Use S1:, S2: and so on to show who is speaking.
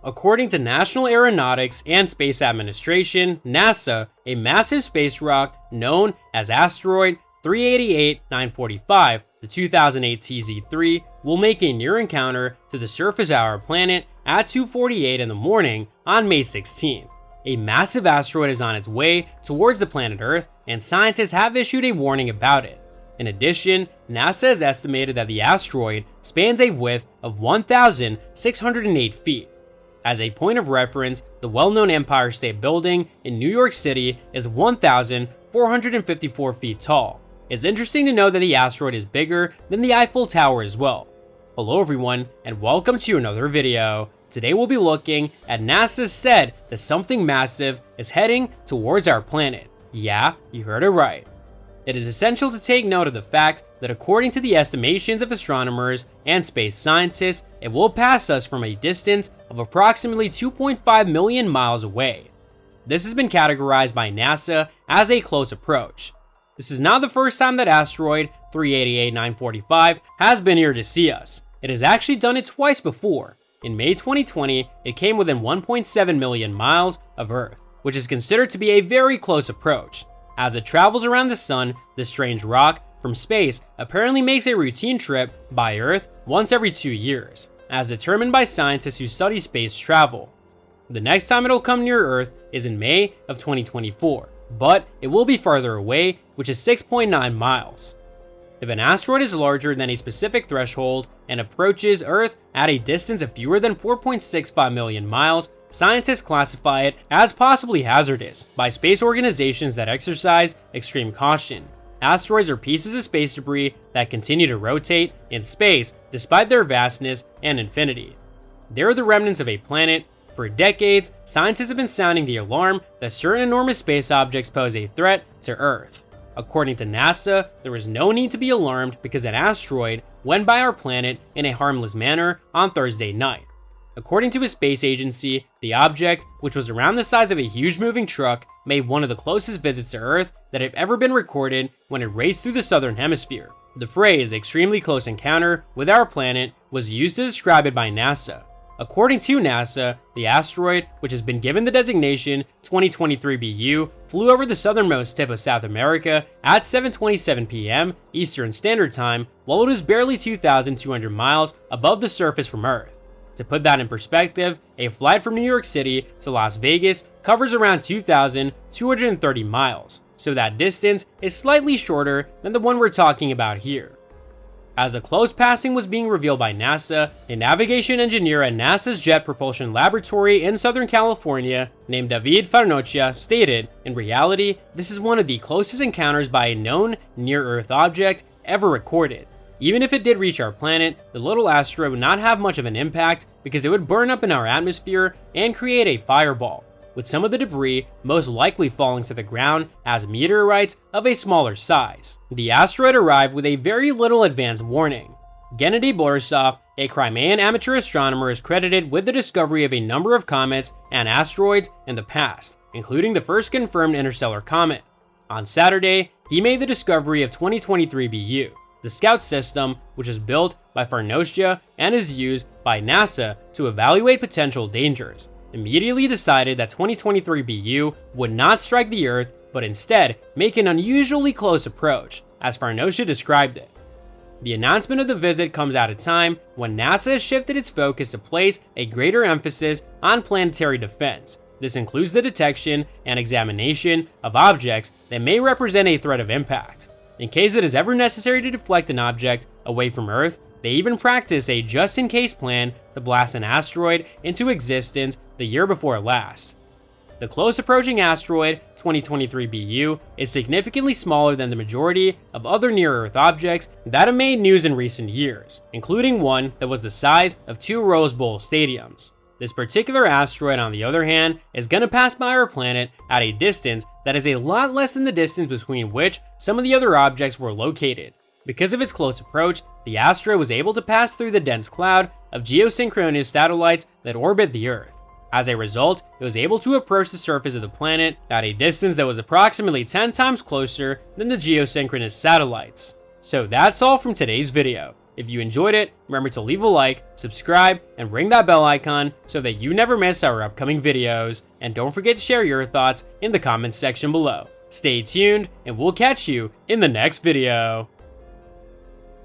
S1: According to National Aeronautics and Space Administration, NASA, a massive space rock known as asteroid 388-945, the 2008 TZ3, will make a near encounter to the surface of our planet at 2:48 in the morning on May 16th. A massive asteroid is on its way towards the planet Earth, and scientists have issued a warning about it. In addition, NASA has estimated that the asteroid spans a width of 1,608 feet. As a point of reference, the well-known Empire State Building in New York City is 1,454 feet tall. It's interesting to know that the asteroid is bigger than the Eiffel Tower as well. Hello everyone, and welcome to another video. Today we'll be looking at NASA said that something massive is heading towards our planet. Yeah, you heard it right. It is essential to take note of the fact that according to the estimations of astronomers and space scientists, it will pass us from a distance of approximately 2.5 million miles away. This has been categorized by NASA as a close approach. This is not the first time that asteroid 388-945 has been here to see us. It has actually done it twice before. In May 2020, it came within 1.7 million miles of Earth, which is considered to be a very close approach. As it travels around the sun, this strange rock from space apparently makes a routine trip by Earth once every 2 years, as determined by scientists who study space travel. The next time it'll come near Earth is in May of 2024, but it will be farther away, which is 6.9 miles. If an asteroid is larger than a specific threshold and approaches Earth at a distance of fewer than 4.65 million miles, scientists classify it as possibly hazardous by space organizations that exercise extreme caution. Asteroids are pieces of space debris that continue to rotate in space despite their vastness and infinity. They are the remnants of a planet. For decades, scientists have been sounding the alarm that certain enormous space objects pose a threat to Earth. According to NASA, there is no need to be alarmed because an asteroid went by our planet in a harmless manner on Thursday night. According to a space agency, the object, which was around the size of a huge moving truck, made one of the closest visits to Earth that have ever been recorded when it raced through the southern hemisphere. The phrase extremely close encounter with our planet was used to describe it by NASA. According to NASA, the asteroid, which has been given the designation 2023 BU, flew over the southernmost tip of South America at 7:27 p.m. Eastern Standard Time while it was barely 2,200 miles above the surface from Earth. To put that in perspective, a flight from New York City to Las Vegas covers around 2,230 miles, so that distance is slightly shorter than the one we're talking about here. As a close passing was being revealed by NASA, a navigation engineer at NASA's Jet Propulsion Laboratory in Southern California named David Farnochia stated, "In reality, this is one of the closest encounters by a known near-Earth object ever recorded. Even if it did reach our planet, the little asteroid would not have much of an impact because it would burn up in our atmosphere and create a fireball, with some of the debris most likely falling to the ground as meteorites of a smaller size." The asteroid arrived with a very little advance warning. Gennady Borisov, a Crimean amateur astronomer, is credited with the discovery of a number of comets and asteroids in the past, including the first confirmed interstellar comet. On Saturday, he made the discovery of 2023 BU. The Scout system, which is built by Farnochia and is used by NASA to evaluate potential dangers, immediately decided that 2023 BU would not strike the Earth, but instead make an unusually close approach, as Farnochia described it. The announcement of the visit comes at a time when NASA has shifted its focus to place a greater emphasis on planetary defense. This includes the detection and examination of objects that may represent a threat of impact. In case it is ever necessary to deflect an object away from Earth, they even practice a just-in-case plan to blast an asteroid into existence the year before last. The close approaching asteroid 2023 BU is significantly smaller than the majority of other near-Earth objects that have made news in recent years, including one that was the size of 2 Rose Bowl stadiums. This particular asteroid, on the other hand, is going to pass by our planet at a distance that is a lot less than the distance between which some of the other objects were located. Because of its close approach, the asteroid was able to pass through the dense cloud of geosynchronous satellites that orbit the Earth. As a result, it was able to approach the surface of the planet at a distance that was approximately 10 times closer than the geosynchronous satellites. So that's all from today's video. If you enjoyed it, remember to leave a like, subscribe, and ring that bell icon so that you never miss our upcoming videos. And don't forget to share your thoughts in the comments section below. Stay tuned, and we'll catch you in the next video.